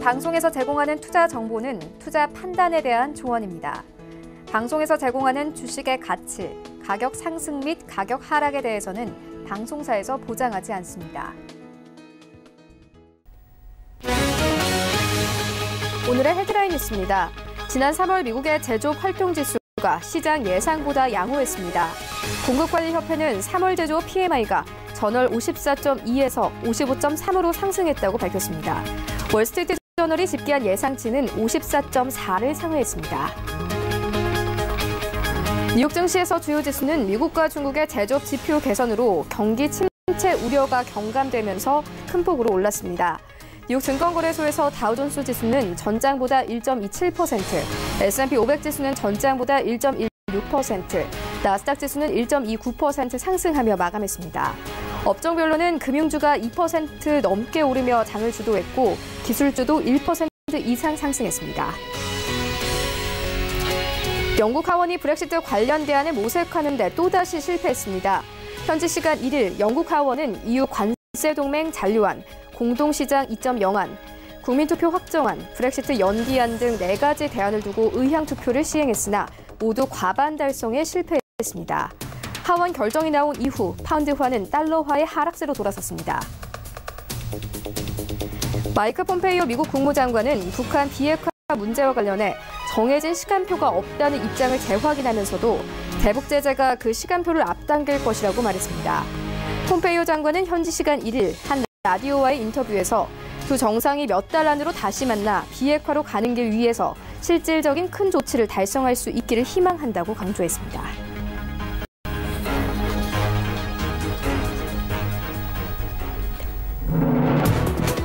방송에서 제공하는 투자 정보는 투자 판단에 대한 조언입니다. 방송에서 제공하는 주식의 가치, 가격 상승 및 가격 하락에 대해서는 방송사에서 보장하지 않습니다. 오늘의 헤드라인 뉴스입니다. 지난 3월 미국의 제조업 활동지수가 시장 예상보다 양호했습니다. 공급관리협회는 3월 제조업 PMI가 전월 54.2에서 55.3으로 상승했다고 밝혔습니다. 월스트리트 저널이 집계한 예상치는 54.4를 상회했습니다. 뉴욕 증시에서 주요 지수는 미국과 중국의 제조업 지표 개선으로 경기 침체 우려가 경감되면서 큰 폭으로 올랐습니다. 뉴욕 증권거래소에서 다우존스 지수는 전장보다 1.27%, S&P 500 지수는 전장보다 1.16%, 나스닥 지수는 1.29% 상승하며 마감했습니다. 업종별로는 금융주가 2% 넘게 오르며 장을 주도했고 기술주도 1% 이상 상승했습니다. 영국 하원이 브렉시트 관련 대안을 모색하는 데 또다시 실패했습니다. 현지 시간 1일 영국 하원은 EU 관세동맹 잔류안, 공동시장 2.0안, 국민투표 확정안, 브렉시트 연기안 등 4가지 대안을 두고 의향투표를 시행했으나 모두 과반 달성에 실패했습니다. 하원 결정이 나온 이후 파운드화는 달러화의 하락세로 돌아섰습니다. 마이크 폼페이오 미국 국무장관은 북한 비핵화 문제와 관련해 정해진 시간표가 없다는 입장을 재확인하면서도 대북 제재가 그 시간표를 앞당길 것이라고 말했습니다. 폼페이오 장관은 현지 시간 1일 한 라디오와의 인터뷰에서 두 정상이 몇 달 안으로 다시 만나 비핵화로 가는 길 위에서 실질적인 큰 조치를 달성할 수 있기를 희망한다고 강조했습니다.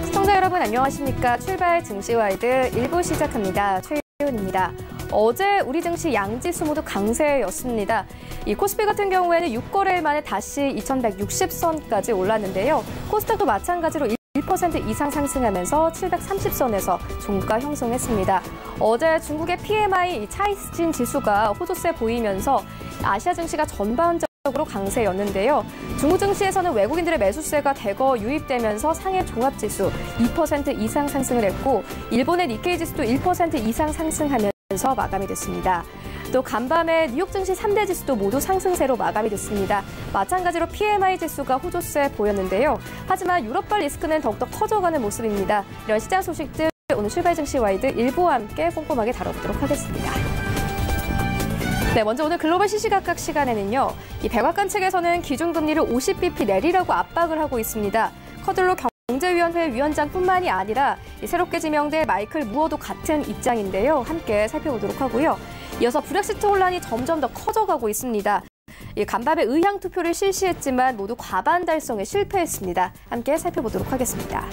시청자 여러분 안녕하십니까? 출발 증시와이드 1부 시작합니다. 최윤입니다. 어제 우리 증시 양지수 모두 강세였습니다. 이 코스피 같은 경우에는 6거래일 만에 다시 2160선까지 올랐는데요. 코스닥도 마찬가지로 1% 이상 상승하면서 730선에서 종가 형성했습니다. 어제 중국의 PMI 차이스진 지수가 호조세 보이면서 아시아 증시가 전반적으로 강세였는데요. 중국 증시에서는 외국인들의 매수세가 대거 유입되면서 상해 종합지수 2% 이상 상승을 했고 일본의 니케이 지수도 1% 이상 상승하면서 마감이 됐습니다. 또 간밤에 뉴욕 증시 3대 지수도 모두 상승세로 마감이 됐습니다. 마찬가지로 PMI 지수가 호조세 보였는데요. 하지만 유럽발 리스크는 더욱더 커져가는 모습입니다. 이런 시장 소식들 오늘 출발 증시 와이드 일부와 함께 꼼꼼하게 다뤄보도록 하겠습니다. 네, 먼저 오늘 글로벌 시시각각 시간에는요. 이 백악관 측에서는 기준금리를 50bp 내리라고 압박을 하고 있습니다. 커들로 경제위원회 위원장뿐만이 아니라 새롭게 지명될 마이클 무어도 같은 입장인데요. 함께 살펴보도록 하고요. 이어서 브렉시트 혼란이 점점 더 커져가고 있습니다. 간밤에 의향투표를 실시했지만 모두 과반 달성에 실패했습니다. 함께 살펴보도록 하겠습니다.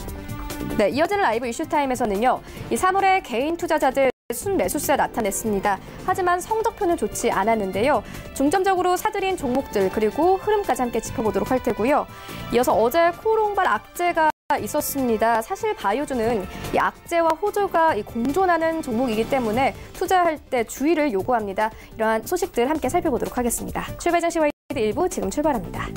네, 이어지는 라이브 이슈타임에서는요. 이 3월에 개인 투자자들 순매수세 나타냈습니다. 하지만 성적표는 좋지 않았는데요. 중점적으로 사들인 종목들 그리고 흐름까지 함께 짚어보도록 할 테고요. 이어서 어제 코롱발 악재가 있었습니다. 사실 바이오주는 이 악재와 호조가 공존하는 종목이기 때문에 투자할 때 주의를 요구합니다. 이러한 소식들 함께 살펴보도록 하겠습니다. 출발 증시 와이드 1부 지금 출발합니다.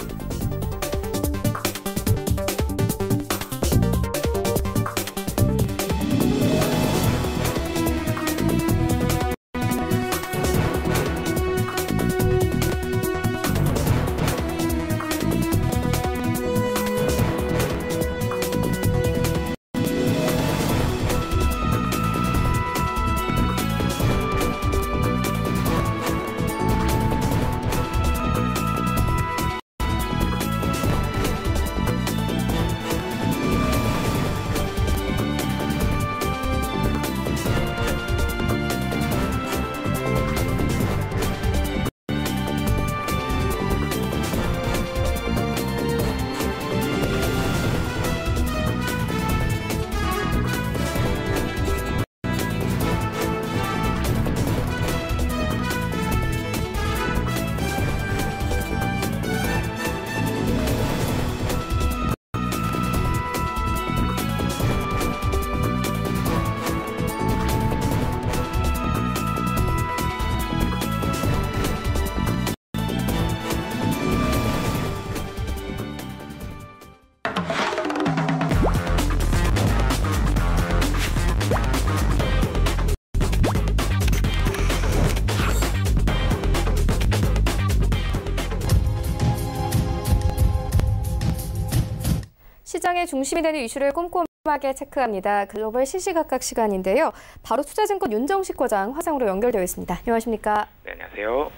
시장의 중심이 되는 이슈를 꼼꼼하게 체크합니다. 글로벌 시시각각 시간인데요. 바로 투자증권 윤정식 과장 화상으로 연결되어 있습니다. 안녕하십니까? 네, 안녕하세요.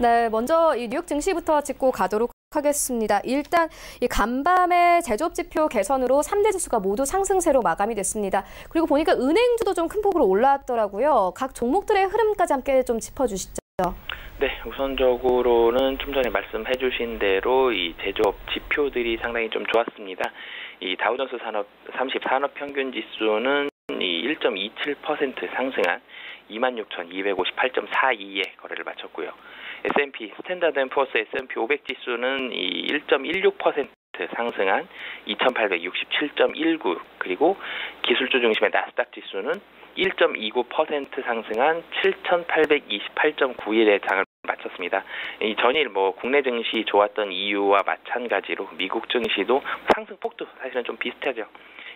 네, 먼저 이 뉴욕 증시부터 짚고 가도록 하겠습니다. 일단 이 간밤의 제조업 지표 개선으로 3대 지수가 모두 상승세로 마감이 됐습니다. 그리고 보니까 은행주도 좀 큰 폭으로 올라왔더라고요. 각 종목들의 흐름까지 함께 좀 짚어주시죠. 네, 우선적으로는 좀 전에 말씀해 주신 대로 이 제조업 지표들이 상당히 좀 좋았습니다. 이 다우존스 30 산업평균 지수는 이 1.27% 상승한 26,258.42에 거래를 마쳤고요. S&P 스탠다드 앤 푸어스 S&P 500 지수는 이 1.16% 상승한 2,867.19, 그리고 기술주 중심의 나스닥 지수는 1.29% 상승한 7,828.91의 장을 마쳤습니다. 이 전일 국내 증시 좋았던 이유와 마찬가지로 미국 증시도 상승폭도 사실은 좀 비슷하죠.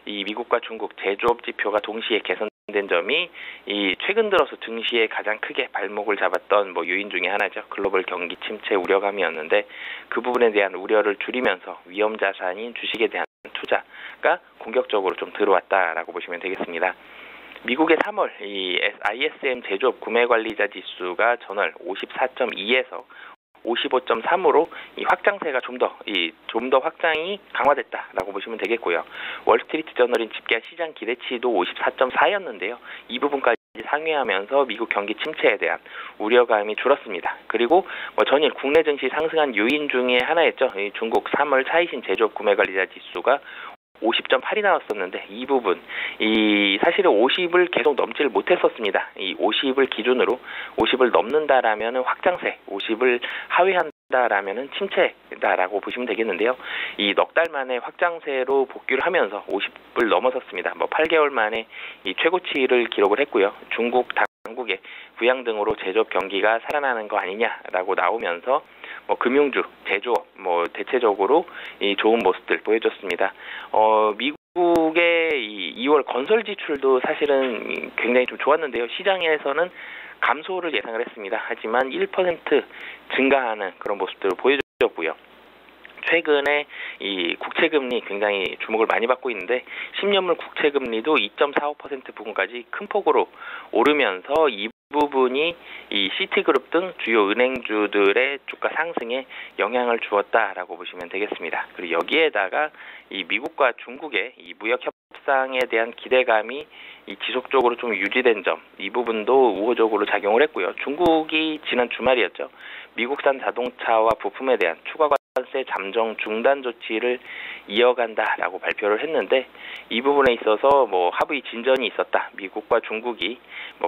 이 미국과 중국 제조업 지표가 동시에 개선된 점이 이 최근 들어서 증시에 가장 크게 발목을 잡았던 요인 중에 하나죠. 글로벌 경기 침체 우려감이었는데 그 부분에 대한 우려를 줄이면서 위험 자산인 주식에 대한 투자가 공격적으로 좀 들어왔다라고 보시면 되겠습니다. 미국의 3월 이 ISM 제조업 구매 관리자 지수가 전월 54.2에서 55.3으로 이 확장세가 좀 더 확장이 강화됐다라고 보시면 되겠고요. 월스트리트 저널인 집계한 시장 기대치도 54.4였는데요. 이 부분까지 상회하면서 미국 경기 침체에 대한 우려감이 줄었습니다. 그리고 전일 국내 증시 상승한 요인 중에 하나였죠. 이 중국 3월 차이신 제조업 구매 관리자 지수가 50.8이 나왔었는데 이 부분 사실은 50을 계속 넘지를 못했었습니다. 이 50을 기준으로 50을 넘는다라면 확장세, 50을 하회한다라면 침체다라고 보시면 되겠는데요. 이 넉 달 만에 확장세로 복귀를 하면서 50을 넘어섰습니다. 8개월 만에 이 최고치를 기록을 했고요. 중국 당국의 부양 등으로 제조업 경기가 살아나는 거 아니냐라고 나오면서 금융주, 제조업 대체적으로 이 좋은 모습들 보여줬습니다. 미국의 이 2월 건설 지출도 사실은 굉장히 좀 좋았는데요. 시장에서는 감소를 예상을 했습니다. 하지만 1% 증가하는 그런 모습들을 보여줬고요. 최근에 이 국채금리 굉장히 주목을 많이 받고 있는데 10년물 국채금리도 2.45% 부근까지 큰 폭으로 오르면서 이 부분이 이 시티그룹 등 주요 은행주들의 주가 상승에 영향을 주었다라고 보시면 되겠습니다. 그리고 여기에다가 이 미국과 중국의 이 무역 협상에 대한 기대감이 이 지속적으로 좀 유지된 점, 이 부분도 우호적으로 작용을 했고요. 중국이 지난 주말이었죠. 미국산 자동차와 부품에 대한 추가 관세 잠정 중단 조치를 이어간다라고 발표를 했는데 이 부분에 있어서 합의 진전이 있었다. 미국과 중국이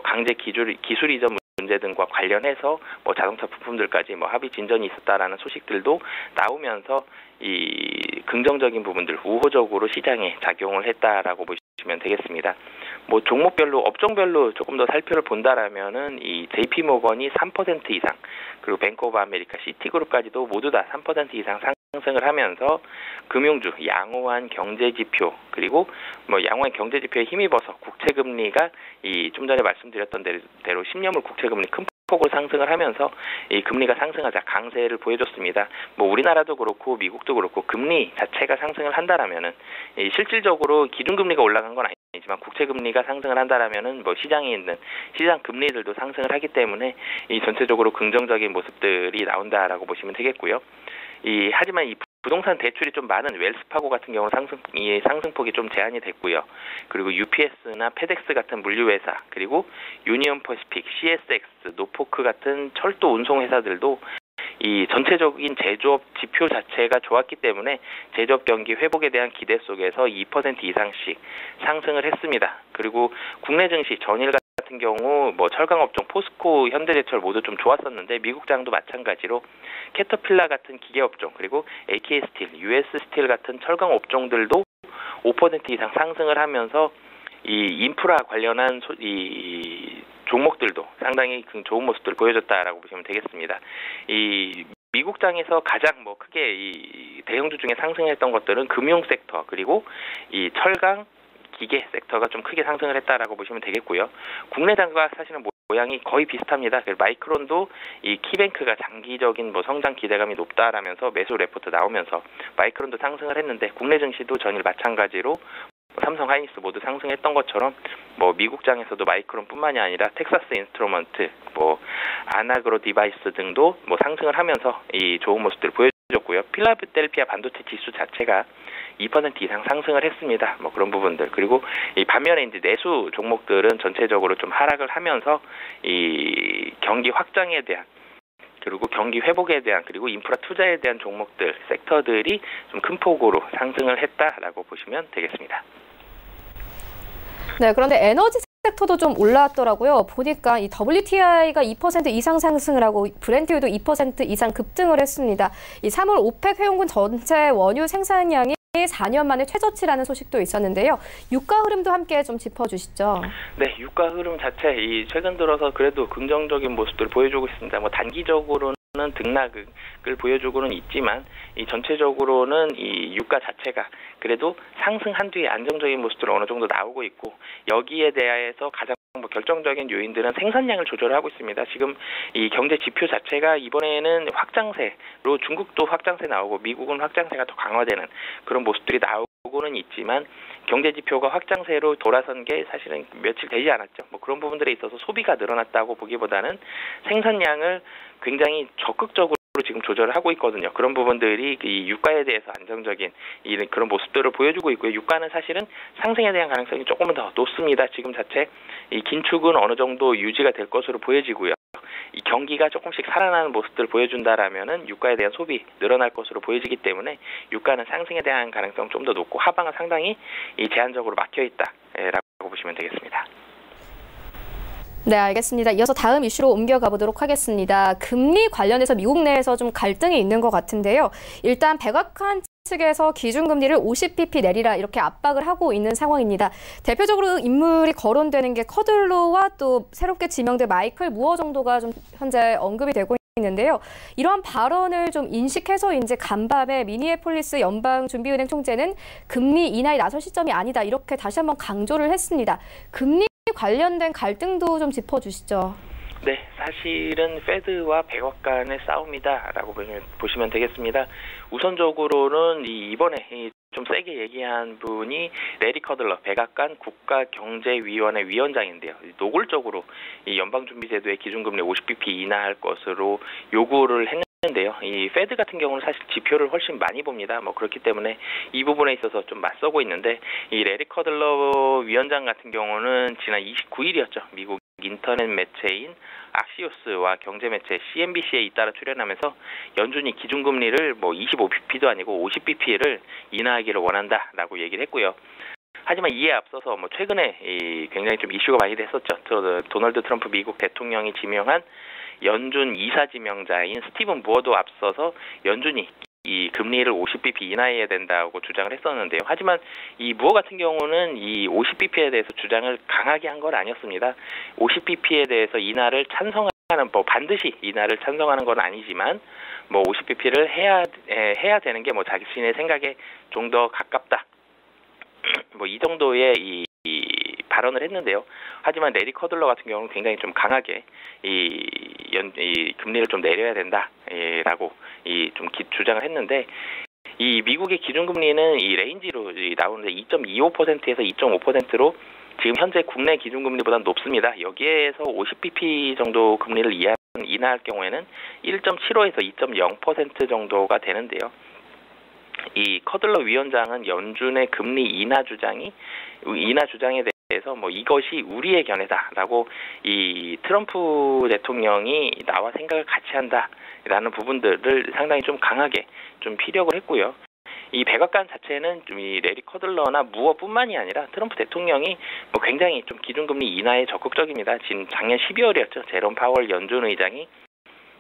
강제 기술 이전 문제 등과 관련해서 자동차 부품들까지 합의 진전이 있었다라는 소식들도 나오면서 이 긍정적인 부분들 우호적으로 시장에 작용을 했다라고 보시면 되겠습니다. 종목별로 업종별로 조금 더 살펴를 본다라면은 이 JP 모건이 3% 이상, 그리고 뱅크 오브 아메리카, 시티그룹까지도 모두 다 3% 이상 상승을 하면서 금융주, 양호한 경제 지표, 그리고 양호한 경제 지표에 힘입어서 국채 금리가 좀 전에 말씀드렸던 대로 10년물 국채 금리 큰 폭으로 상승을 하면서 이 금리가 상승하자 강세를 보여줬습니다. 우리나라도 그렇고 미국도 그렇고 금리 자체가 상승을 한다라면은 실질적으로 기준금리가 올라간 건 아니지만 국채금리가 상승을 한다라면은 시장에 있는 시장 금리들도 상승을 하기 때문에 이 전체적으로 긍정적인 모습들이 나온다라고 보시면 되겠고요. 하지만 이 부동산 대출이 좀 많은 웰스파고 같은 경우는 상승폭이 좀 제한이 됐고요. 그리고 UPS나 페덱스 같은 물류회사, 그리고 유니온 퍼시픽, CSX, 노포크 같은 철도 운송 회사들도 이 전체적인 제조업 지표 자체가 좋았기 때문에 제조업 경기 회복에 대한 기대 속에서 2% 이상씩 상승을 했습니다. 그리고 국내 증시 전일 같은 경우 철강업종, 포스코, 현대제철 모두 좀 좋았었는데 미국장도 마찬가지로 캐터필라 같은 기계업종, 그리고 AK스틸, US스틸 같은 철강업종들도 5% 이상 상승을 하면서 이 인프라 관련한 이 종목들도 상당히 좋은 모습들을 보여줬다라고 보시면 되겠습니다. 이 미국장에서 가장 크게 이 대형주 중에 상승했던 것들은 금융 섹터, 그리고 이 철강, 기계 섹터가 좀 크게 상승을 했다라고 보시면 되겠고요. 국내 장과 사실은 모양이 거의 비슷합니다. 마이크론도 이 키뱅크가 장기적인 뭐 성장 기대감이 높다라면서 매수 레포트 나오면서 마이크론도 상승을 했는데 국내 증시도 전일 마찬가지로 삼성, 하이닉스 모두 상승했던 것처럼 뭐 미국장에서도 마이크론뿐만이 아니라 텍사스 인스트루먼트, 뭐 아나그로 디바이스 등도 뭐 상승을 하면서 이 좋은 모습들을 보여줬고요. 필라델피아 반도체 지수 자체가 2% 이상 상승을 했습니다. 뭐 그런 부분들. 그리고 이 반면에 이제 내수 종목들은 전체적으로 좀 하락을 하면서 이 경기 확장에 대한 그리고 경기 회복에 대한 그리고 인프라 투자에 대한 종목들, 섹터들이 좀 큰 폭으로 상승을 했다라고 보시면 되겠습니다. 네, 그런데 에너지 섹터도 좀 올라왔더라고요. 보니까 이 WTI가 2% 이상 상승을 하고 브렌트유도 2% 이상 급등을 했습니다. 이 3월 오펙 회원군 전체 원유 생산량이 4년 만에 최저치라는 소식도 있었는데요. 유가 흐름도 함께 좀 짚어주시죠. 네, 유가 흐름 자체 이 최근 들어서 그래도 긍정적인 모습들을 보여주고 있습니다. 뭐 단기적으로는 등락을 보여주고는 있지만 이 전체적으로는 이 유가 자체가 그래도 상승한 뒤에 안정적인 모습들이 어느 정도 나오고 있고 여기에 대해서 가장 결정적인 요인들은 생산량을 조절하고 있습니다. 지금 이 경제 지표 자체가 이번에는 확장세로 중국도 확장세 나오고 미국은 확장세가 더 강화되는 그런 모습들이 나오고는 있지만 경제 지표가 확장세로 돌아선 게 사실은 며칠 되지 않았죠. 뭐 그런 부분들에 있어서 소비가 늘어났다고 보기보다는 생산량을 굉장히 적극적으로 지금 조절을 하고 있거든요. 그런 부분들이 이 유가에 대해서 안정적인 그런 모습들을 보여주고 있고요. 유가는 사실은 상승에 대한 가능성이 조금은 더 높습니다. 지금 자체 이 긴축은 어느 정도 유지가 될 것으로 보여지고요. 이 경기가 조금씩 살아나는 모습들을 보여준다라면은 유가에 대한 소비 늘어날 것으로 보여지기 때문에 유가는 상승에 대한 가능성 좀 더 높고 하방은 상당히 이 제한적으로 막혀 있다라고 보시면 되겠습니다. 네, 알겠습니다. 이어서 다음 이슈로 옮겨가 보도록 하겠습니다. 금리 관련해서 미국 내에서 좀 갈등이 있는 것 같은데요. 일단 백악관 측에서 기준금리를 50bp 내리라 이렇게 압박을 하고 있는 상황입니다. 대표적으로 인물이 거론되는 게 커들로와 또 새롭게 지명된 마이클 무어 정도가 좀 현재 언급이 되고 있는데요. 이러한 발언을 좀 인식해서 이제 간밤에 미니애폴리스 연방준비은행 총재는 금리 인하에 나설 시점이 아니다 이렇게 다시 한번 강조를 했습니다. 금리 관련된 갈등도 좀 짚어주시죠. 네, 사실은 페드와 백악관의 싸움이다라고 보시면 되겠습니다. 우선적으로는 이번에 좀 세게 얘기한 분이 레리 커들러 백악관 국가경제위원회 위원장인데요. 노골적으로 이 연방준비제도의 기준금리 50bp 인하할 것으로 요구를 했는데요. 이 페드 같은 경우는 사실 지표를 훨씬 많이 봅니다. 뭐 그렇기 때문에 이 부분에 있어서 좀 맞서고 있는데 이 레리 커들러 위원장 같은 경우는 지난 29일이었죠. 미국 인터넷 매체인 악시오스와 경제 매체 CNBC에 잇따라 출연하면서 연준이 기준금리를 뭐 25bp도 아니고 50bp를 인하하기를 원한다라고 얘기를 했고요. 하지만 이에 앞서서 뭐 최근에 굉장히 좀 이슈가 많이 됐었죠. 도널드 트럼프 미국 대통령이 지명한 연준 이사 지명자인 스티븐 무어도 앞서서 연준이 이 금리를 50bp 인하해야 된다고 주장을 했었는데요. 하지만 이 무어 같은 경우는 이 50bp에 대해서 주장을 강하게 한 건 아니었습니다. 50bp에 대해서 인하를 찬성하는 뭐 반드시 인하를 찬성하는 건 아니지만 뭐 50bp를 해야 되는 게 뭐 자신의 생각에 좀 더 가깝다. 뭐 이 정도의 이 발언을 했는데요. 하지만 레리 커들러 같은 경우는 굉장히 좀 강하게 이 금리를 좀 내려야 된다라고 좀 주장을 했는데 이 미국의 기준금리는 이 레인지로 나오는데 2.25%에서 2.5%로 지금 현재 국내 기준금리보다는 높습니다. 여기에서 50bp 정도 금리를 인하할 경우에는 1.75에서 2.0% 정도가 되는데요. 이 커들러 위원장은 연준의 금리 인하 주장에 대해서 뭐 이것이 우리의 견해다라고 이 트럼프 대통령이 나와 생각을 같이 한다라는 부분들을 상당히 좀 강하게 좀 피력을 했고요. 이 백악관 자체는 좀 이 레리 커들러나 무어뿐만이 아니라 트럼프 대통령이 뭐 굉장히 좀 기준금리 인하에 적극적입니다. 지금 작년 12월이었죠. 제롬 파월 연준 의장이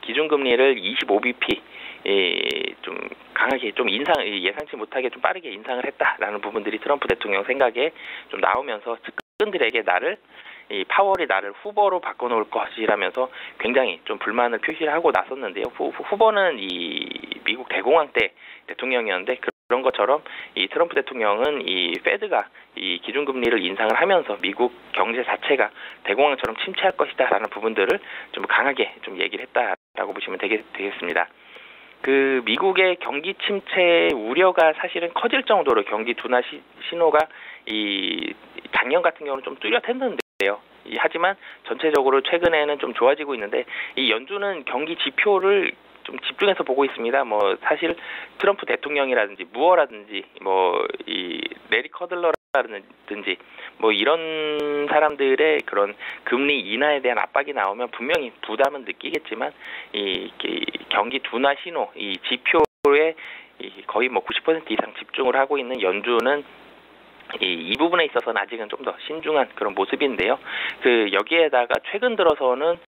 기준금리를 25bp 좀 강하게 좀 예상치 못하게 좀 빠르게 인상을 했다라는 부분들이 트럼프 대통령 생각에 좀 나오면서 측근들에게 이 파월이 나를 후보로 바꿔놓을 것이라면서 굉장히 좀 불만을 표시를 하고 나섰는데요. 후보는 이 미국 대공황 때 대통령이었는데 그런 것처럼 이 트럼프 대통령은 이 페드가 이 기준금리를 인상을 하면서 미국 경제 자체가 대공황처럼 침체할 것이다라는 부분들을 좀 강하게 좀 얘기를 했다라고 보시면 되겠습니다. 그 미국의 경기 침체 우려가 사실은 커질 정도로 경기 둔화 신호가 이 작년 같은 경우는 좀 뚜렷했는데요. 하지만 전체적으로 최근에는 좀 좋아지고 있는데 이 연준은 경기 지표를 좀 집중해서 보고 있습니다. 뭐 사실 트럼프 대통령이라든지 무어라든지 뭐 이 레리 커들러라든지 뭐 이런 사람들의 그런 금리 인하에 대한 압박이 나오면 분명히 부담은 느끼겠지만 이 경기 둔화 신호 이 지표에 거의 뭐 90% 이상 집중을 하고 있는 연준은 이 부분에 있어서는 아직은 좀 더 신중한 그런 모습인데요. 그 여기에다가 최근 들어서는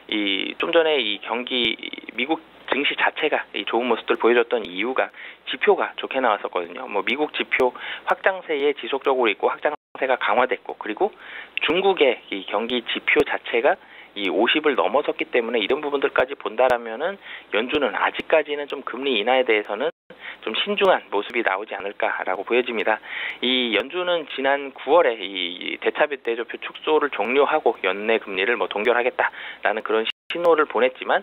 이 좀 전에 이 경기 미국 증시 자체가 이 좋은 모습들 보여줬던 이유가 지표가 좋게 나왔었거든요. 뭐 미국 지표 확장세에 지속적으로 있고 확장세가 강화됐고 그리고 중국의 이 경기 지표 자체가 이 50을 넘어섰기 때문에 이런 부분들까지 본다라면은 연준은 아직까지는 좀 금리 인하에 대해서는 좀 신중한 모습이 나오지 않을까라고 보여집니다. 이 연준은 지난 9월에 이 대차비 대조표 축소를 종료하고 연내 금리를 뭐 동결하겠다라는 그런 신호를 보냈지만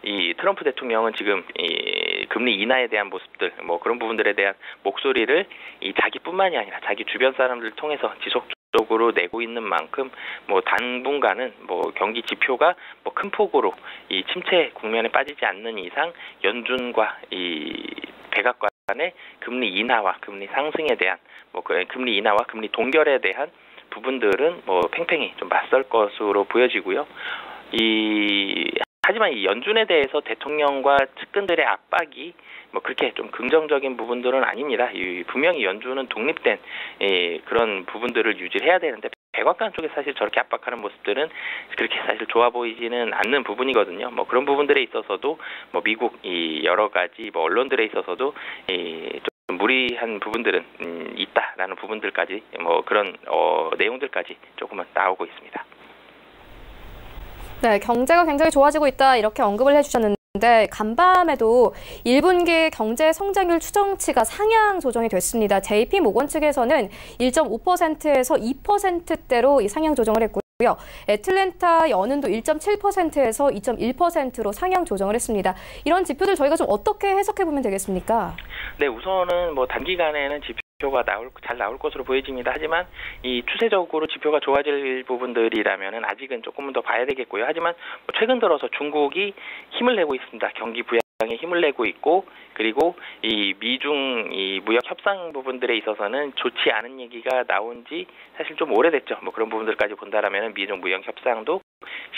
이 트럼프 대통령은 지금 이 금리 인하에 대한 모습들 뭐 그런 부분들에 대한 목소리를 이 자기뿐만이 아니라 자기 주변 사람들을 통해서 지속적으로 내고 있는 만큼 뭐 당분간은 뭐 경기 지표가 뭐 큰 폭으로 이 침체 국면에 빠지지 않는 이상 연준과 이 백악관의 금리 인하와 금리 상승에 대한 뭐 금리 인하와 금리 동결에 대한 부분들은 뭐 팽팽히 좀 맞설 것으로 보여지고요. 하지만 이 연준에 대해서 대통령과 측근들의 압박이 뭐 그렇게 좀 긍정적인 부분들은 아닙니다. 분명히 연준은 독립된 그런 부분들을 유지해야 되는데 백악관 쪽에 사실 저렇게 압박하는 모습들은 그렇게 사실 좋아 보이지는 않는 부분이거든요. 뭐 그런 부분들에 있어서도 뭐 미국 이 여러 가지 뭐 언론들에 있어서도 좀 무리한 부분들은 있다라는 부분들까지 뭐 그런 내용들까지 조금은 나오고 있습니다. 네, 경제가 굉장히 좋아지고 있다 이렇게 언급을 해주셨는데 간밤에도 1분기 경제 성장률 추정치가 상향 조정이 됐습니다. JP 모건 측에서는 1.5%에서 2%대로 상향 조정을 했고요. 애틀랜타 연은도 1.7%에서 2.1%로 상향 조정을 했습니다. 이런 지표들 저희가 좀 어떻게 해석해 보면 되겠습니까? 네, 우선은 뭐 단기간에는 지표가 잘 나올 것으로 보여집니다. 하지만 이 추세적으로 지표가 좋아질 부분들이라면은 아직은 조금은 더 봐야 되겠고요. 하지만 뭐 최근 들어서 중국이 힘을 내고 있습니다. 경기 부양에 힘을 내고 있고 그리고 이 미중 이 무역 협상 부분들에 있어서는 좋지 않은 얘기가 나온 지 사실 좀 오래됐죠. 뭐 그런 부분들까지 본다라면은 미중 무역 협상도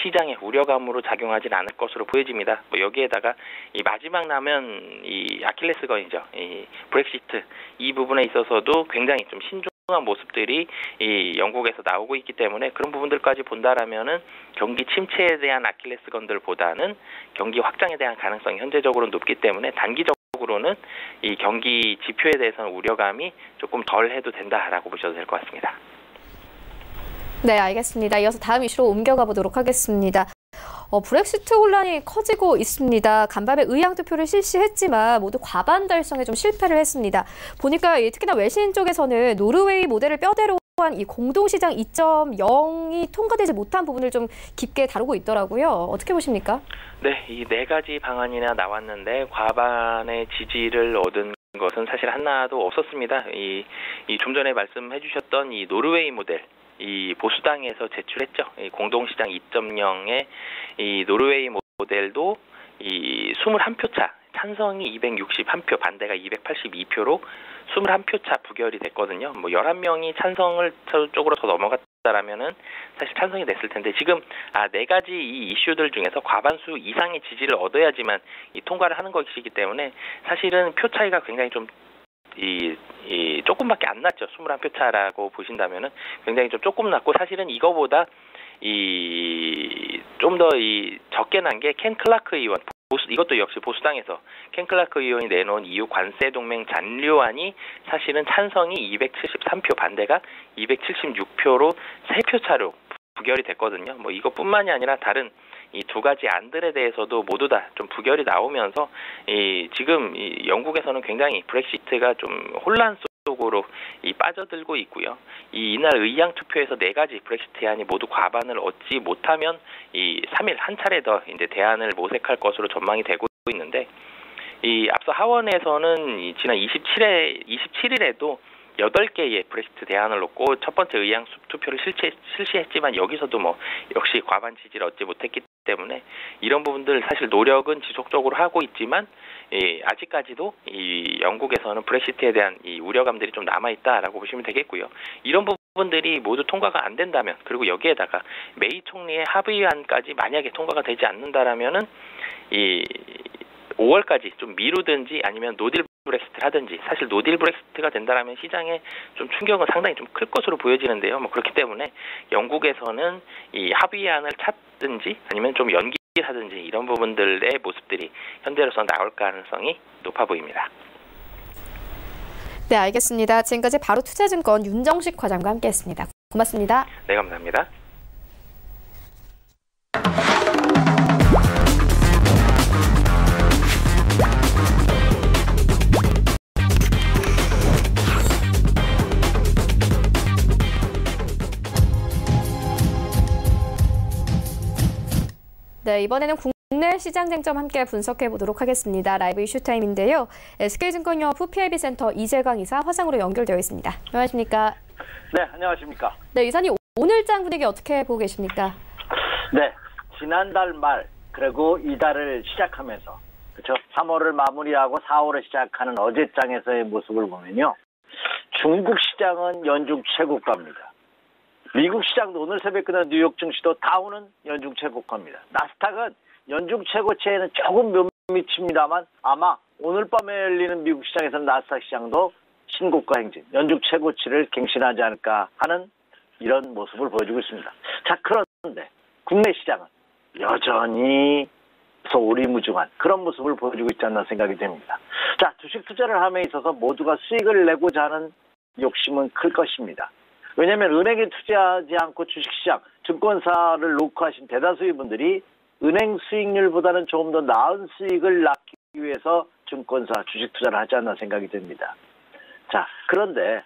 시장의 우려감으로 작용하진 않을 것으로 보여집니다. 뭐 여기에다가 이 마지막 남은 이 아킬레스건이죠. 이 브렉시트 이 부분에 있어서도 굉장히 좀 신중한 모습들이 이 영국에서 나오고 있기 때문에 그런 부분들까지 본다라면은 경기 침체에 대한 아킬레스건들보다는 경기 확장에 대한 가능성이 현재적으로 높기 때문에 단기적으로는 이 경기 지표에 대해서는 우려감이 조금 덜 해도 된다라고 보셔도 될 것 같습니다. 네, 알겠습니다. 이어서 다음 이슈로 옮겨가 보도록 하겠습니다. 브렉시트 혼란이 커지고 있습니다. 간밤에 의향 투표를 실시했지만 모두 과반 달성에 좀 실패를 했습니다. 보니까 특히나 외신 쪽에서는 노르웨이 모델을 뼈대로 한 이 공동시장 2.0이 통과되지 못한 부분을 좀 깊게 다루고 있더라고요. 어떻게 보십니까? 네, 이 4가지 방안이나 나왔는데 과반의 지지를 얻은 것은 사실 하나도 없었습니다. 좀 전에 말씀해 주셨던 이 노르웨이 모델 이 보수당에서 제출했죠. 이 공동시장 2.0의 이 노르웨이 모델도 이 21표 차, 찬성이 261표, 반대가 282표로 21표 차 부결이 됐거든요. 뭐 11명이 찬성을 쪽으로 더 넘어갔다라면은 사실 찬성이 됐을 텐데 지금 4가지 이 이슈들 중에서 과반수 이상의 지지를 얻어야지만 이 통과를 하는 것이기 때문에 사실은 표 차이가 굉장히 좀 조금밖에 안 났죠. 21표 차라고 보신다면은 굉장히 좀 조금 났고 사실은 이거보다 좀 더 적게 난 게 켄 클라크 의원 이것도 역시 보수당에서 켄 클라크 의원이 내놓은 EU 관세 동맹 잔류안이 사실은 찬성이 273표 반대가 276표로 3표 차로 부결이 됐거든요. 뭐 이것뿐만이 아니라 다른 이 두 가지 안들에 대해서도 모두 다 좀 부결이 나오면서 지금 영국에서는 굉장히 브렉시트가 좀 혼란 속으로 빠져들고 있고요. 이날 의향 투표에서 4가지 브렉시트 대안이 모두 과반을 얻지 못하면 3일 한 차례 더 이제 대안을 모색할 것으로 전망이 되고 있는데, 앞서 하원에서는 지난 27일에도 8개의 브렉시트 대안을 놓고 첫 번째 의향 투표를 실시했지만 여기서도 역시 과반 지지를 얻지 못했기 때문에 이런 부분들 사실 노력은 지속적으로 하고 있지만 아직까지도 영국에서는 브렉시트에 대한 우려감들이 좀 남아있다라고 보시면 되겠고요. 이런 부분들이 모두 통과가 안 된다면, 그리고 여기에다가 메이 총리의 합의안까지 만약에 통과가 되지 않는다라면은 5월까지 좀 미루든지 아니면 노딜 브렉시트를 하든지, 사실 노딜 브렉시트가 된다라면 시장에 좀 충격은 상당히 좀 클 것으로 보여지는데요. 그렇기 때문에 영국에서는 이 합의안을 찾든지 아니면 좀 연기하든지 이런 부분들의 모습들이 현재로서 나올 가능성이 높아 보입니다. 네, 알겠습니다. 지금까지 바로 투자증권 윤정식 과장과 함께했습니다. 고맙습니다. 네, 감사합니다. 네, 이번에는 국내 시장 쟁점 함께 분석해 보도록 하겠습니다. 라이브 이슈 타임인데요. SK증권영업 PIB센터 이재광 이사 화상으로 연결되어 있습니다. 안녕하십니까? 네, 안녕하십니까? 네, 이사님 오늘장 분위기 어떻게 보고 계십니까? 네, 지난달 말 그리고 이달을 시작하면서 그렇죠? 3월을 마무리하고 4월을 시작하는 어제장에서의 모습을 보면요, 중국 시장은 연중 최고가입니다. 미국 시장도 오늘 새벽 끝난 뉴욕 증시도 다우는 연중 최고가입니다. 나스닥은 연중 최고치에는 조금 못 미칩니다만 아마 오늘 밤에 열리는 미국 시장에서는 나스닥 시장도 신고가 행진, 연중 최고치를 갱신하지 않을까 하는 이런 모습을 보여주고 있습니다. 자, 그런데 국내 시장은 여전히 오리무중한 그런 모습을 보여주고 있지 않나 생각이 됩니다. 자, 주식 투자를 함에 있어서 모두가 수익을 내고자 하는 욕심은 클 것입니다. 왜냐하면 은행에 투자하지 않고 주식시장, 증권사를 놓고 하신 대다수의 분들이 은행 수익률보다는 조금 더 나은 수익을 낳기 위해서 증권사, 주식 투자를 하지 않나 생각이 듭니다. 자, 그런데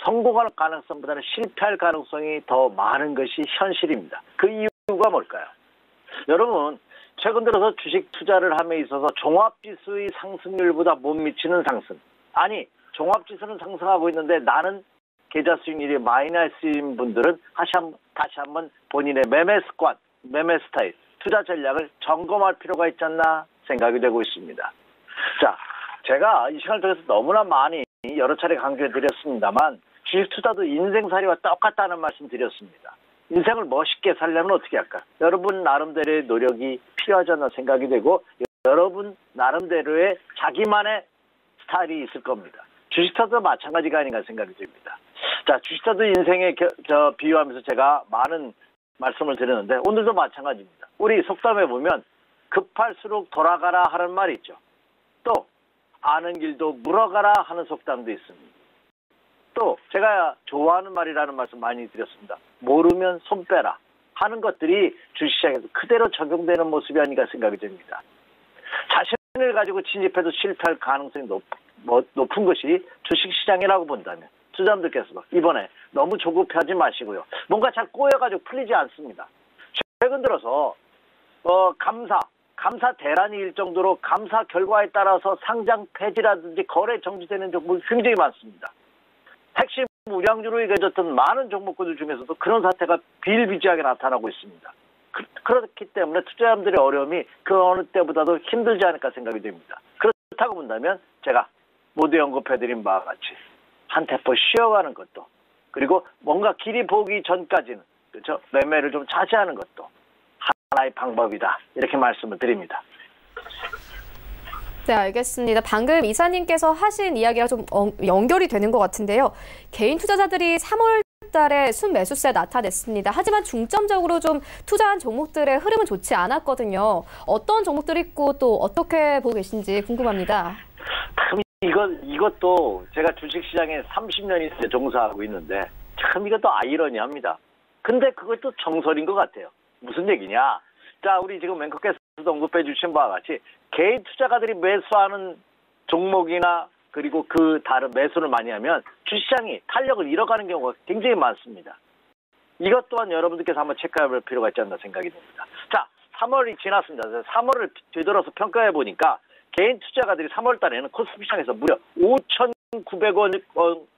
성공할 가능성보다는 실패할 가능성이 더 많은 것이 현실입니다. 그 이유가 뭘까요? 여러분, 최근 들어서 주식 투자를 함에 있어서 종합지수의 상승률보다 못 미치는 상승. 아니, 종합지수는 상승하고 있는데 나는 계좌 수익률이 마이너스인 분들은 다시 한번 본인의 매매 습관, 매매 스타일, 투자 전략을 점검할 필요가 있지 않나 생각이 되고 있습니다. 자, 제가 이 시간을 통해서 너무나 많이 여러 차례 강조해 드렸습니다만 주식 투자도 인생살이와 똑같다는 말씀 드렸습니다. 인생을 멋있게 살려면 어떻게 할까? 여러분 나름대로의 노력이 필요하지 않나 생각이 되고 여러분 나름대로의 자기만의 스타일이 있을 겁니다. 주식 투자도 마찬가지가 아닌가 생각이 듭니다. 자, 주식 투자도 인생에 비유하면서 제가 많은 말씀을 드렸는데 오늘도 마찬가지입니다. 우리 속담에 보면 급할수록 돌아가라 하는 말이 있죠. 또 아는 길도 물어가라 하는 속담도 있습니다. 또 제가 좋아하는 말이라는 말씀 많이 드렸습니다. 모르면 손 빼라 하는 것들이 주식시장에서 그대로 적용되는 모습이 아닌가 생각이 됩니다. 자신을 가지고 진입해도 실패할 가능성이 높은 것이 주식시장이라고 본다면 투자자분들께서 이번에 너무 조급해하지 마시고요. 뭔가 잘 꼬여가지고 풀리지 않습니다. 최근 들어서 감사 대란이 일 정도로 감사 결과에 따라서 상장 폐지라든지 거래 정지되는 종목이 굉장히 많습니다. 핵심 우량주로 여겨졌던 많은 종목들 중에서도 그런 사태가 비일비재하게 나타나고 있습니다. 그렇기 때문에 투자자분들의 어려움이 그 어느 때보다도 힘들지 않을까 생각이 됩니다. 그렇다고 본다면 제가 모두 언급해드린 바와 같이 한 템포 쉬어가는 것도, 그리고 뭔가 길이 보기 전까지는 그렇죠, 매매를 좀 자제하는 것도 하나의 방법이다, 이렇게 말씀을 드립니다. 네, 알겠습니다. 방금 이사님께서 하신 이야기가 좀 연결이 되는 것 같은데요. 개인 투자자들이 3월 달에 순매수세 나타냈습니다. 하지만 중점적으로 좀 투자한 종목들의 흐름은 좋지 않았거든요. 어떤 종목들이 있고 또 어떻게 보고 계신지 궁금합니다. 이것도 제가 주식시장에 30년이 종사하고 있는데 참 이것도 아이러니합니다. 근데 그것도 정설인 것 같아요. 무슨 얘기냐? 자, 우리 지금 앵커께서도 언급해 주신 바와 같이 개인 투자가들이 매수하는 종목이나 그리고 그 다른 매수를 많이 하면 주시장이 탄력을 잃어가는 경우가 굉장히 많습니다. 이것 또한 여러분들께서 한번 체크해 볼 필요가 있지 않나 생각이 듭니다. 자, 3월이 지났습니다. 3월을 뒤돌아서 평가해 보니까 개인 투자가들이 3월 달에는 코스피 시장에서 무려 5,900원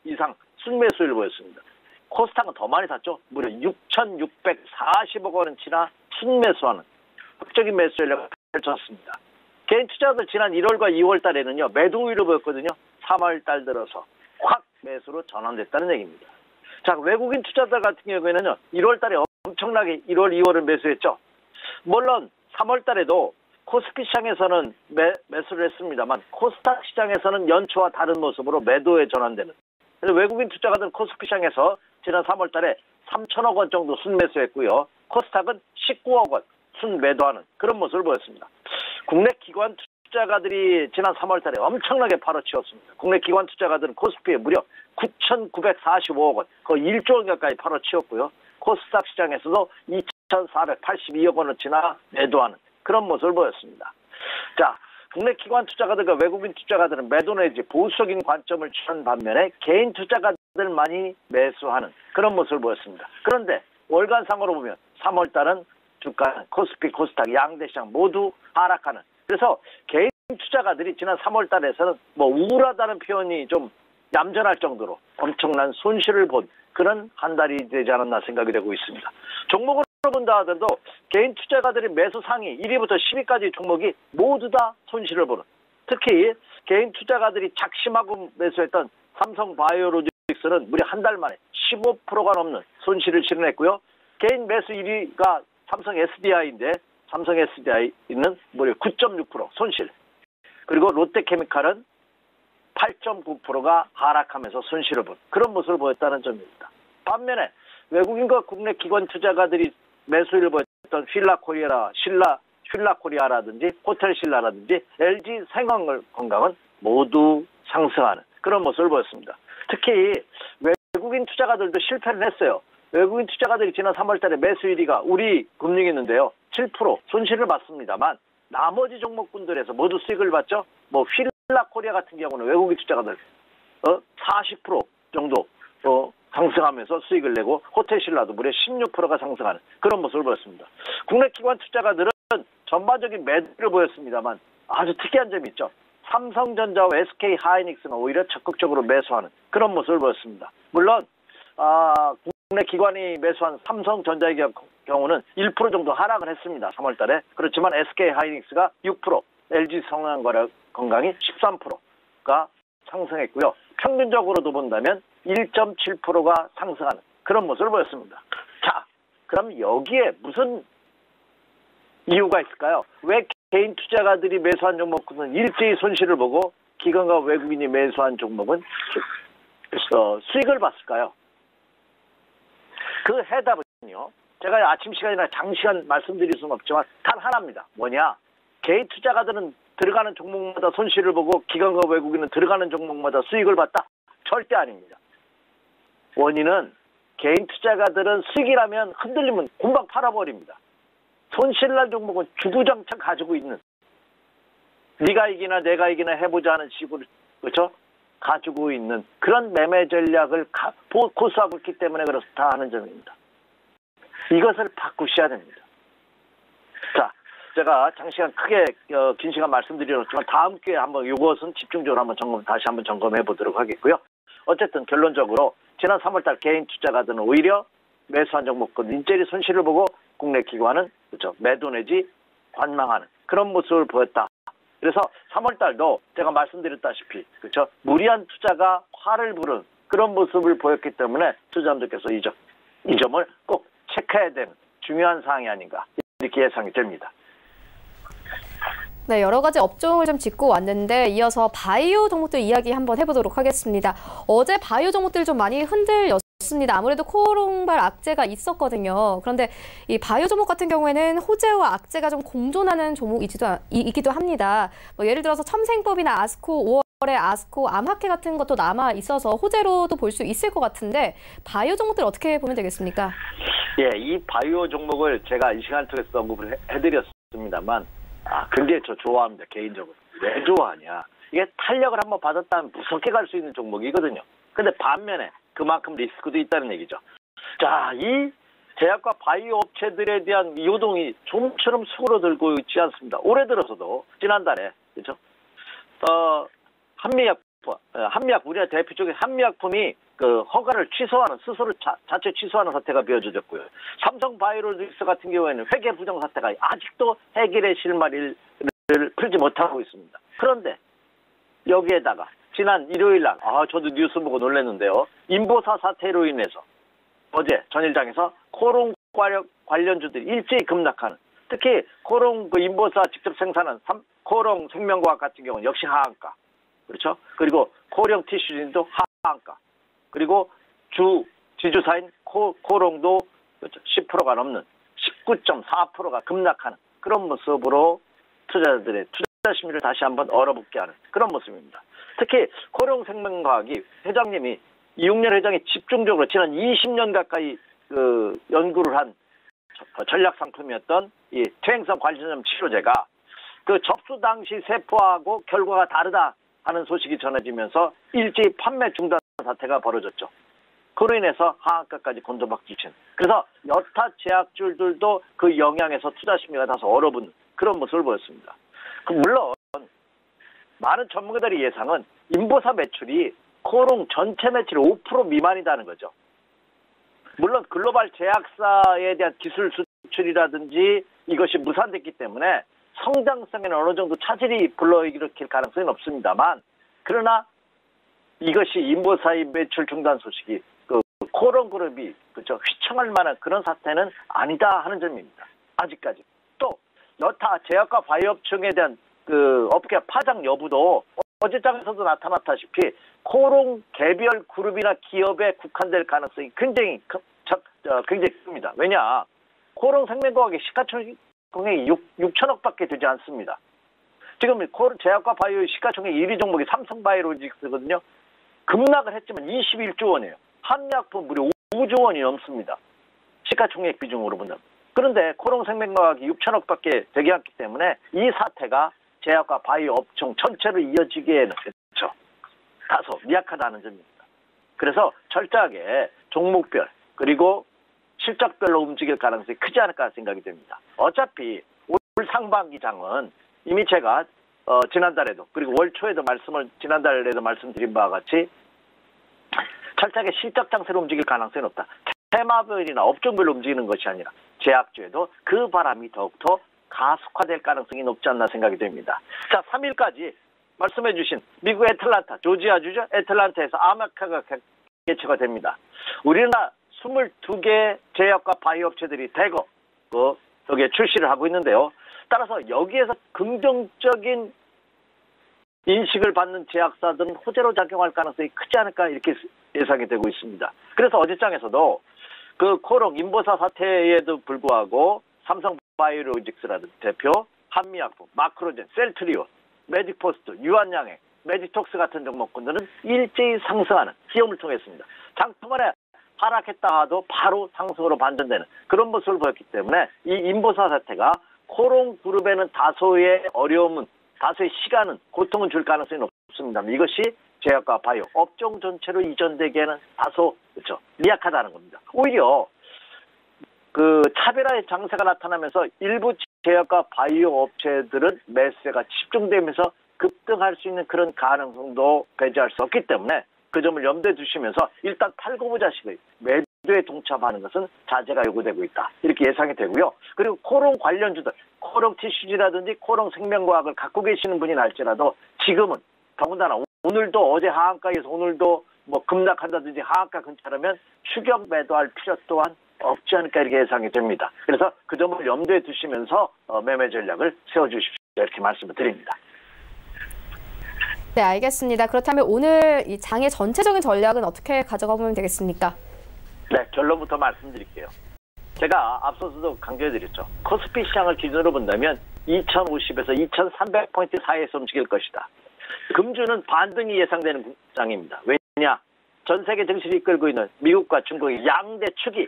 이상 순매수를 보였습니다. 코스닥은 더 많이 샀죠. 무려 6,640억 원어치나 순매수하는 획적인 매수 전략을 펼쳤습니다. 개인 투자자들 지난 1월과 2월 달에는요, 매도 우위를 보였거든요. 3월 달 들어서 확 매수로 전환됐다는 얘기입니다. 자, 외국인 투자자 같은 경우에는요, 1월 달에 엄청나게 1월, 2월을 매수했죠. 물론 3월 달에도 코스피 시장에서는 매수를 했습니다만 코스닥 시장에서는 연초와 다른 모습으로 매도에 전환되는. 그래서 외국인 투자가들은 코스피 시장에서 지난 3월 달에 3천억 원 정도 순매수했고요. 코스닥은 19억 원 순매도하는 그런 모습을 보였습니다. 국내 기관 투자가들이 지난 3월 달에 엄청나게 팔아치웠습니다. 국내 기관 투자가들은 코스피에 무려 9,945억 원, 거의 1조 원 가까이 팔아치웠고요. 코스닥 시장에서도 2,482억 원어치나 매도하는 그런 모습을 보였습니다. 자, 국내 기관 투자가들과 외국인 투자가들은 매도 내지 보수적인 관점을 취한 반면에 개인 투자가들만이 매수하는 그런 모습을 보였습니다. 그런데 월간상으로 보면 3월 달은 주가 코스피, 코스닥 양대 시장 모두 하락하는. 그래서 개인 투자가들이 지난 3월 달에서는 우울하다는 표현이 좀 얌전할 정도로 엄청난 손실을 본 그런 한 달이 되지 않았나 생각이 되고 있습니다. 종목으로 본다 하더라도 개인 투자가들의 매수 상위 1위부터 10위까지 종목이 모두 다 손실을 보는, 특히 개인 투자가들이 작심하고 매수했던 삼성바이오로직스는 무려 한 달 만에 15%가 넘는 손실을 실현했고요. 개인 매수 1위가 삼성 SDI인데 삼성 SDI는 무려 9.6% 손실. 그리고 롯데케미칼은 8.9%가 하락하면서 손실을 본 그런 모습을 보였다는 점입니다. 반면에 외국인과 국내 기관 투자가들이 매수를 보였던 휠라코리아라든지 호텔신라라든지 LG 생활건강은 모두 상승하는 그런 모습을 보였습니다. 특히 외국인 투자가들도 실패를 했어요. 외국인 투자가들이 지난 3월 달에 매수 1위가 우리 금융이었는데요. 7% 손실을 봤습니다만 나머지 종목군들에서 모두 수익을 봤죠. 휠라코리아 같은 경우는 외국인 투자가들 40% 정도 상승하면서 수익을 내고 호텔신라도 무려 16%가 상승하는 그런 모습을 보였습니다. 국내 기관 투자가들은 전반적인 매도를 보였습니다만 아주 특이한 점이 있죠. 삼성전자와 SK하이닉스는 오히려 적극적으로 매수하는 그런 모습을 보였습니다. 물론 국내 기관이 매수한 삼성전자의 경우는 1% 정도 하락을 했습니다. 3월 달에. 그렇지만 SK하이닉스가 6%, LG생활건강이 13%가 상승했고요. 평균적으로도 본다면 1.7%가 상승하는 그런 모습을 보였습니다. 자, 그럼 여기에 무슨 이유가 있을까요? 왜 개인 투자가들이 매수한 종목은 일제히 손실을 보고 기관과 외국인이 매수한 종목은 수익을 봤을까요? 그 해답은요, 제가 아침 시간이나 장시간 말씀드릴 수는 없지만 단 하나입니다. 뭐냐? 개인 투자가들은 들어가는 종목마다 손실을 보고 기관과 외국인은 들어가는 종목마다 수익을 봤다? 절대 아닙니다. 원인은 개인 투자가들은 수익이라면 흔들리면 금방 팔아버립니다. 손실날 종목은 주구장창 가지고 있는, 네가 이기나 내가 이기나 해보자 하는 식으로 그렇죠? 가지고 있는 그런 매매 전략을 고수하고 있기 때문에 그렇다 하는 점입니다. 이것을 바꾸셔야 됩니다. 자, 제가 장시간 크게 긴 시간 말씀드렸지만 다음 기회에 한번 이것은 집중적으로 한번 다시 한번 점검해 보도록 하겠고요. 어쨌든 결론적으로 지난 3월달 개인 투자가들은 오히려 매수한 종목은 인재리 손실을 보고 국내 기관은 그렇죠, 매도 내지 관망하는 그런 모습을 보였다. 그래서 3월달도 제가 말씀드렸다시피 그렇죠, 무리한 투자가 화를 부른 그런 모습을 보였기 때문에 투자자분들께서 이 점을 꼭 체크해야 되는 중요한 사항이 아닌가 이렇게 예상이 됩니다. 네, 여러 가지 업종을 좀 짚고 왔는데 이어서 바이오 종목들 이야기 한번 해보도록 하겠습니다. 어제 바이오 종목들 좀 많이 흔들렸습니다. 아무래도 코로나발 악재가 있었거든요. 그런데 이 바이오 종목 같은 경우에는 호재와 악재가 좀 공존하는 종목이기도 합니다. 예를 들어서 첨생법이나 아스코 5월에 아스코, 암학회 같은 것도 남아 있어서 호재로도 볼 수 있을 것 같은데 바이오 종목들 어떻게 보면 되겠습니까? 예, 이 바이오 종목을 제가 이 시간 통해서 언급을 해드렸습니다만, 굉장히 저 좋아합니다, 개인적으로. 왜 좋아하냐? 이게 탄력을 한번 받았다면 무섭게 갈 수 있는 종목이거든요. 근데 반면에 그만큼 리스크도 있다는 얘기죠. 자, 이 제약과 바이오 업체들에 대한 요동이 좀처럼 수그러들고 있지 않습니다. 올해 들어서도 지난달에 그렇죠? 한미약 우리나라 대표적인 한미약품이 그 허가를 취소하는 스스로 자체 취소하는 사태가 벌어졌고요. 삼성바이오로직스 같은 경우에는 회계 부정 사태가 아직도 해결의 실마리를 풀지 못하고 있습니다. 그런데 여기에다가 지난 일요일 날 저도 뉴스 보고 놀랐는데요. 인보사 사태로 인해서 어제 전일장에서 코롱 관련주들이 일제히 급락하는, 특히 코롱 그 인보사 직접 생산한 코롱 생명과학 같은 경우는 역시 하한가, 그렇죠? 그리고 코령 티슈진도 하한가, 그리고 지주사인 코롱도 10%가 넘는 19.4%가 급락하는 그런 모습으로 투자자들의 투자 심리를 다시 한번 얼어붙게 하는 그런 모습입니다. 특히 코령 생명과학이 회장님이 이용렬 회장이 집중적으로 지난 20년 가까이 그 연구를 한 전략 상품이었던 이 퇴행성 관절염 치료제가 그 접수 당시 세포하고 결과가 다르다 하는 소식이 전해지면서 일제히 판매 중단 사태가 벌어졌죠. 그로 인해서 하한가까지 곤두박질 친. 그래서 여타 제약주들도 그 영향에서 투자 심리가 다소 얼어붙는 그런 모습을 보였습니다. 물론 많은 전문가들의 예상은 인보사 매출이 코롱 전체 매출의 5% 미만이라는 거죠. 물론 글로벌 제약사에 대한 기술 수출이라든지 이것이 무산됐기 때문에 성장성에는 어느 정도 차질이 불러일으킬 가능성은 없습니다만, 그러나 이것이 인보사의 매출 중단 소식이 그 코롱 그룹이 그렇죠 휘청할 만한 그런 사태는 아니다 하는 점입니다. 아직까지. 또 여타 제약과 바이오업종에 대한 그 업계 파장 여부도 어제장에서도 나타났다시피 코롱 개별 그룹이나 기업에 국한될 가능성이 굉장히 큽니다. 왜냐? 코롱 생명과학의 시가총액이 6천억밖에 되지 않습니다. 지금 제약과 바이오의 시가총액 1위 종목이 삼성바이오로직스거든요. 급락을 했지만 21조 원이에요. 한약품 무려 5조 원이 넘습니다. 시가총액 비중으로 본다면. 그런데 코롱 생명과학이 6천억밖에 되지 않기 때문에 이 사태가 제약과 바이오 업종 전체로 이어지기에는 그렇죠. 다소 미약하다는 점입니다. 그래서 철저하게 종목별 그리고 실적별로 움직일 가능성이 크지 않을까 생각이 됩니다. 어차피 올 상반기 장은 이미 제가 지난달에도 그리고 월 초에도 지난달에도 말씀드린 바와 같이 철저하게 실적 장세로 움직일 가능성이 없다. 테마별이나 업종별로 움직이는 것이 아니라 제약주에도 그 바람이 더욱더 가속화될 가능성이 높지 않나 생각이 됩니다. 자, 3일까지 말씀해 주신 미국 애틀란타, 조지아주죠? 애틀란타에서 아메카가 개최가 됩니다. 우리나라 22개 제약과 바이오 업체들이 대거 여기에 출시를 하고 있는데요. 따라서 여기에서 긍정적인 인식을 받는 제약사들은 호재로 작용할 가능성이 크지 않을까 이렇게 예상이 되고 있습니다. 그래서 어제장에서도 그 코롱 인보사 사태에도 불구하고 삼성바이오로직스라는 대표, 한미약품, 마크로젠, 셀트리온, 매직포스트, 유한양행, 매직톡스 같은 종목군들은 일제히 상승하는 기염을 통했습니다. 장초반에 하락했다 하도 바로 상승으로 반전되는 그런 모습을 보였기 때문에 이 인보사 사태가 코롱 그룹에는 다소의 어려움은, 다소의 시간은, 고통은 줄 가능성이 높습니다. 이것이 제약과 바이오 업종 전체로 이전되기에는 다소 그렇죠 미약하다는 겁니다. 오히려 그 차별화의 장세가 나타나면서 일부 제약과 바이오 업체들은 매수세가 집중되면서 급등할 수 있는 그런 가능성도 배제할 수 없기 때문에 그 점을 염두에 두시면서 일단 탈고부자식의 매도에 동참하는 것은 자제가 요구되고 있다. 이렇게 예상이 되고요. 그리고 코롱 관련주들, 코롱 티슈지라든지 코롱 생명과학을 갖고 계시는 분이 날지라도 지금은 더군다나 오늘도 어제 하한가에서 오늘도 뭐 급락한다든지 하한가 근처라면 추격 매도할 필요 또한 없지 않을까 이렇게 예상이 됩니다. 그래서 그 점을 염두에 두시면서 매매 전략을 세워주십시오. 이렇게 말씀을 드립니다. 네, 알겠습니다. 그렇다면 오늘 이 장의 전체적인 전략은 어떻게 가져가 보면 되겠습니까? 네, 결론부터 말씀드릴게요. 제가 앞서서도 강조해드렸죠. 코스피 시장을 기준으로 본다면 2050에서 2300포인트 사이에서 움직일 것이다. 금주는 반등이 예상되는 장입니다. 왜냐? 전 세계 증시를 이끌고 있는 미국과 중국의 양대 축이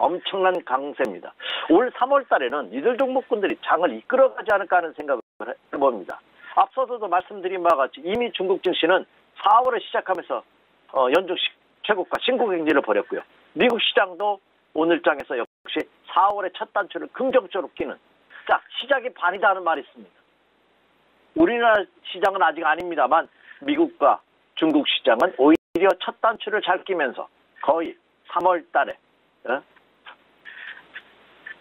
엄청난 강세입니다. 올 3월 달에는 이들 종목군들이 장을 이끌어가지 않을까 하는 생각을 해봅니다. 앞서서도 말씀드린 바와 같이 이미 중국 증시는 4월에 시작하면서 연중 최고가 신고가 행진을 벌였고요. 미국 시장도 오늘 장에서 역시 4월의 첫 단추를 긍정적으로 끼는, 자, 시작이 반이다 하는 말이 있습니다. 우리나라 시장은 아직 아닙니다만 미국과 중국 시장은 오히려 첫 단추를 잘 끼면서 거의 3월 달에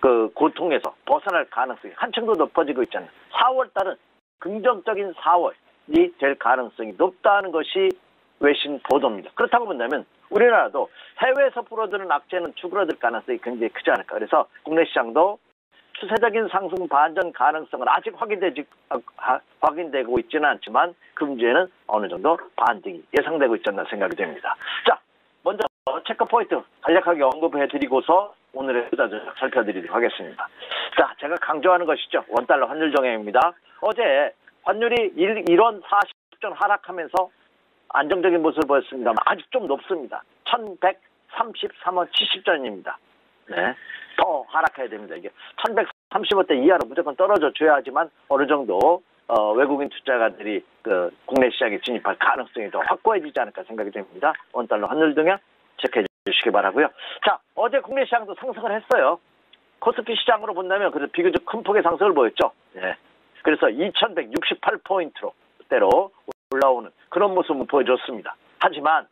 그 고통에서 벗어날 가능성이 한층 더 높아지고 있잖아요. 4월 달은 긍정적인 4월이 될 가능성이 높다는 것이 외신 보도입니다. 그렇다고 본다면 우리나라도 해외에서 불어드는 악재는 쭈그러들 가능성이 굉장히 크지 않을까. 그래서 국내 시장도 추세적인 상승 반전 가능성은 아직 확인되고 있지는 않지만 금주에는 어느 정도 반등이 예상되고 있지 않나 생각이 됩니다. 자, 먼저 체크 포인트 간략하게 언급해드리고서 오늘의 투자 전략 살펴드리도록 하겠습니다. 자, 제가 강조하는 것이죠. 원달러 환율 정액입니다. 어제 환율이 1원 40전 하락하면서 안정적인 모습을 보였습니다만 아직 좀 높습니다. 1133원 70전입니다. 네, 더 하락해야 됩니다. 이게 1130원대 이하로 무조건 떨어져 줘야 하지만 어느 정도 외국인 투자가들이 그 국내 시장에 진입할 가능성이 더 확고해지지 않을까 생각이 됩니다. 원달러 환율 등에 체크해 주시기 바라고요. 자, 어제 국내 시장도 상승을 했어요. 코스피 시장으로 본다면 그래도 비교적 큰 폭의 상승을 보였죠. 네. 그래서 2168포인트대로 올라오는 그런 모습을 보여줬습니다. 하지만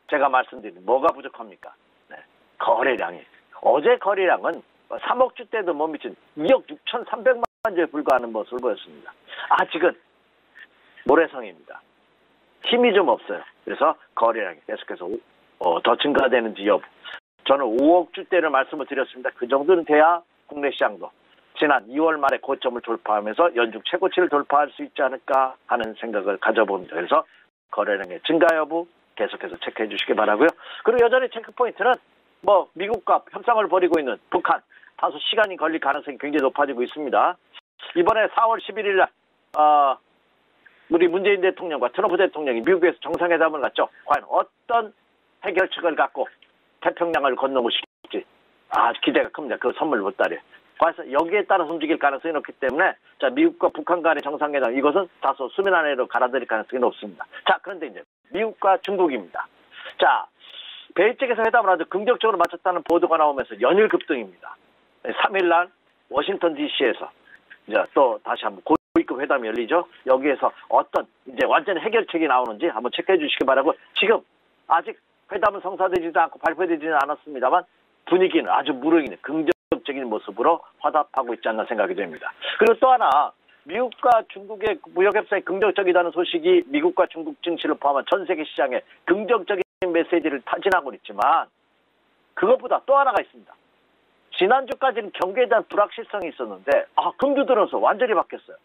제가 말씀드린 뭐가 부족합니까? 네. 거래량이. 어제 거래량은 3억 주 때도 못 미친 2억 6,300만 주에 불과하는 모습을 보였습니다. 아직은 모래성입니다. 힘이 좀 없어요. 그래서 거래량이 계속해서 더 증가되는지 여부. 저는 5억 주대를 말씀을 드렸습니다. 그 정도는 돼야 국내 시장도 지난 2월 말에 고점을 돌파하면서 연중 최고치를 돌파할 수 있지 않을까 하는 생각을 가져봅니다. 그래서 거래량의 증가 여부 계속해서 체크해 주시기 바라고요. 그리고 여전히 체크 포인트는 뭐 미국과 협상을 벌이고 있는 북한, 다소 시간이 걸릴 가능성이 굉장히 높아지고 있습니다. 이번에 4월 11일 날 우리 문재인 대통령과 트럼프 대통령이 미국에서 정상회담을 갖죠. 과연 어떤 해결책을 갖고 태평양을 건너오실지 기대가 큽니다. 그 선물 보따리. 그래서 여기에 따라서 움직일 가능성이 높기 때문에 자, 미국과 북한 간의 정상회담 이것은 다소 수면 아래로 갈아들일 가능성이 높습니다. 자, 그런데 이제 미국과 중국입니다. 자, 베이 쪽에서 회담을 아주 긍정적으로 마쳤다는 보도가 나오면서 연일 급등입니다. 3일날 워싱턴 DC에서 이제 또 다시 한번 고위급 회담이 열리죠. 여기에서 어떤 이제 완전 해결책이 나오는지 한번 체크해 주시기 바라고, 지금 아직 회담은 성사되지도 않고 발표되지는 않았습니다만 분위기는 아주 무르익는 긍정적인 모습으로 화답하고 있지 않나 생각이 됩니다. 그리고 또 하나, 미국과 중국의 무역협상이 긍정적이라는 소식이 미국과 중국 증시를 포함한 전 세계 시장에 긍정적인 메시지를 타진하고 있지만 그것보다 또 하나가 있습니다. 지난주까지는 경기에 대한 불확실성이 있었는데 금주 들어서 완전히 바뀌었어요.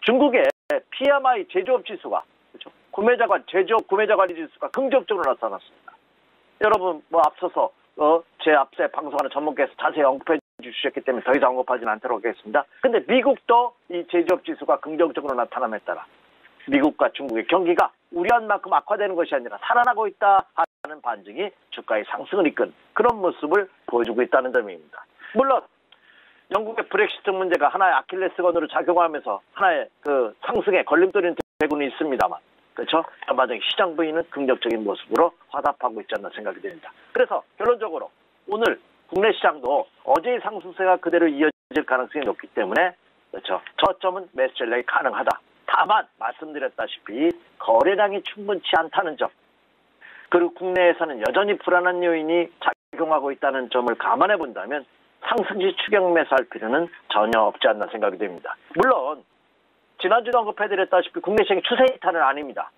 중국의 PMI 제조업 지수가, 그렇죠? 제조업 구매자 관리 지수가 긍정적으로 나타났습니다. 여러분 뭐 앞서서 제 앞에 방송하는 전문가에서 자세히 언급해 주셨기 때문에 더 이상 언급하지는 않도록 하겠습니다. 근데 미국도 이 제조업 지수가 긍정적으로 나타남에 따라 미국과 중국의 경기가 우려한 만큼 악화되는 것이 아니라 살아나고 있다 하는 반증이 주가의 상승을 이끈 그런 모습을 보여주고 있다는 점입니다. 물론 영국의 브렉시트 문제가 하나의 아킬레스건으로 작용하면서 하나의 그 상승에 걸림돌이 되고는 있습니다만, 그렇죠? 전반적인 시장 부위는 긍정적인 모습으로 화답하고 있지 않나 생각이 됩니다. 그래서 결론적으로 오늘 국내 시장도 어제의 상승세가 그대로 이어질 가능성이 높기 때문에, 그렇죠, 저점은 매수 전략이 가능하다. 다만 말씀드렸다시피 거래량이 충분치 않다는 점, 그리고 국내에서는 여전히 불안한 요인이 작용하고 있다는 점을 감안해 본다면 상승시 추격 매수할 필요는 전혀 없지 않나 생각이 됩니다. 물론 지난주도 언급해드렸다시피 국내 시장의 추세 이탈은 아닙니다.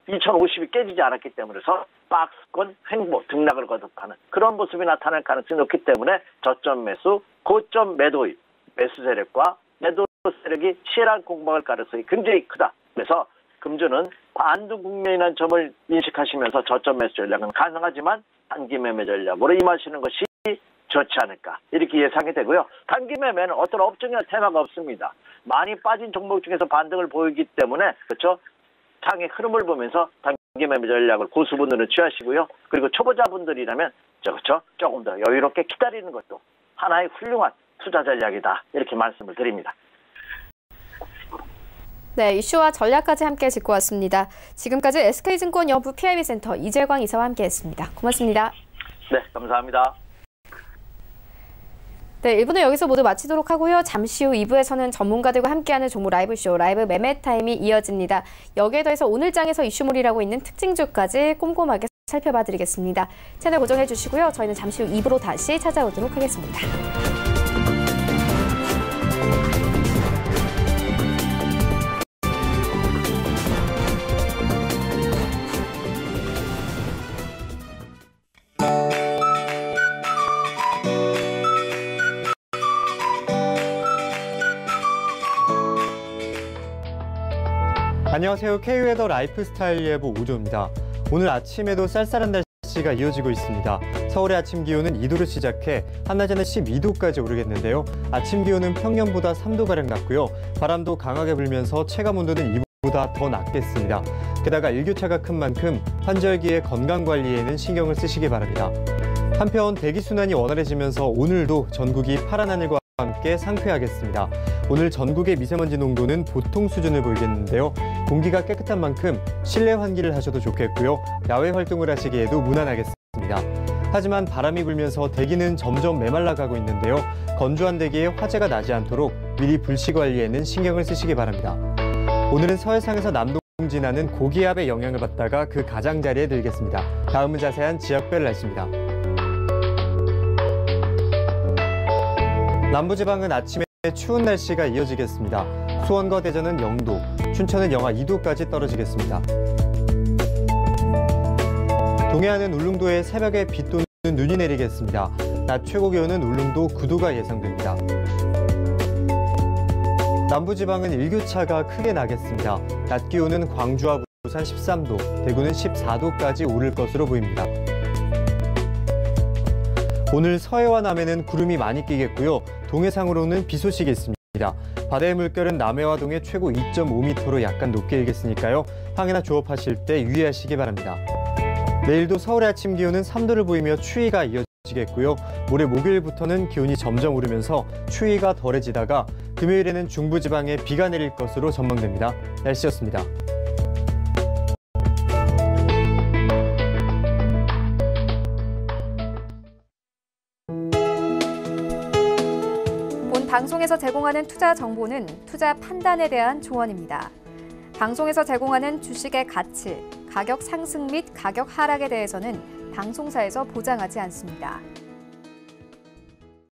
2050이 깨지지 않았기 때문에 박스권 횡보 등락을 거듭하는 그런 모습이 나타날 가능성이 높기 때문에 저점 매수, 고점 매도입, 매수 세력과 매도 세력이 치열한 공방할 가능성이 굉장히 크다. 그래서 금주는 반등 국면이라는 점을 인식하시면서 저점 매수 전략은 가능하지만 단기 매매 전략으로 임하시는 것이 좋지 않을까 이렇게 예상이 되고요. 단기 매매는 어떤 업종이나 테마가 없습니다. 많이 빠진 종목 중에서 반등을 보이기 때문에, 그렇죠, 장의 흐름을 보면서 단기 매매 전략을 고수분들은 취하시고요. 그리고 초보자분들이라면 그렇죠? 조금 더 여유롭게 기다리는 것도 하나의 훌륭한 투자 전략이다. 이렇게 말씀을 드립니다. 네, 이슈와 전략까지 함께 짚고 왔습니다. 지금까지 SK증권 여부 PIB센터 이재광 이사와 함께했습니다. 고맙습니다. 네, 감사합니다. 네, 1부는 여기서 모두 마치도록 하고요. 잠시 후 2부에서는 전문가들과 함께하는 종목 라이브쇼, 라이브 매매타임이 이어집니다. 여기에 더해서 오늘 장에서 이슈몰이라고 있는 특징주까지 꼼꼼하게 살펴봐드리겠습니다. 채널 고정해 주시고요. 저희는 잠시 후 2부로 다시 찾아오도록 하겠습니다. 안녕하세요. K웨더 라이프스타일 예보 오조입니다. 오늘 아침에도 쌀쌀한 날씨가 이어지고 있습니다. 서울의 아침 기온은 2도로 시작해 한낮에는 12도까지 오르겠는데요. 아침 기온은 평년보다 3도가량 낮고요. 바람도 강하게 불면서 체감온도는 이보다 더 낮겠습니다. 게다가 일교차가 큰 만큼 환절기의 건강관리에는 신경을 쓰시기 바랍니다. 한편 대기순환이 원활해지면서 오늘도 전국이 파란 하늘과 함께 상쾌하겠습니다. 오늘 전국의 미세먼지 농도는 보통 수준을 보이겠는데요. 공기가 깨끗한 만큼 실내 환기를 하셔도 좋겠고요. 야외 활동을 하시기에도 무난하겠습니다. 하지만 바람이 불면서 대기는 점점 메말라가고 있는데요. 건조한 대기에 화재가 나지 않도록 미리 불씨 관리에는 신경을 쓰시기 바랍니다. 오늘은 서해상에서 남동 지나는 고기압의 영향을 받다가 그 가장자리에 들겠습니다. 다음은 자세한 지역별 날씨입니다. 남부지방은 아침에 추운 날씨가 이어지겠습니다. 수원과 대전은 0도, 춘천은 영하 2도까지 떨어지겠습니다. 동해안은 울릉도에 새벽에 비 또는 눈이 내리겠습니다. 낮 최고 기온은 울릉도 9도가 예상됩니다. 남부지방은 일교차가 크게 나겠습니다. 낮 기온은 광주와 부산 13도, 대구는 14도까지 오를 것으로 보입니다. 오늘 서해와 남해는 구름이 많이 끼겠고요. 동해상으로는 비 소식이 있습니다. 바다의 물결은 남해와 동해 최고 2.5m로 약간 높게 일겠으니까요. 항해나 조업하실 때 유의하시기 바랍니다. 내일도 서울의 아침 기온은 3도를 보이며 추위가 이어지겠고요. 모레 목요일부터는 기온이 점점 오르면서 추위가 덜해지다가 금요일에는 중부지방에 비가 내릴 것으로 전망됩니다. 날씨였습니다. 방송에서 제공하는 투자 정보는 투자 판단에 대한 조언입니다. 방송에서 제공하는 주식의 가치, 가격 상승 및 가격 하락에 대해서는 방송사에서 보장하지 않습니다.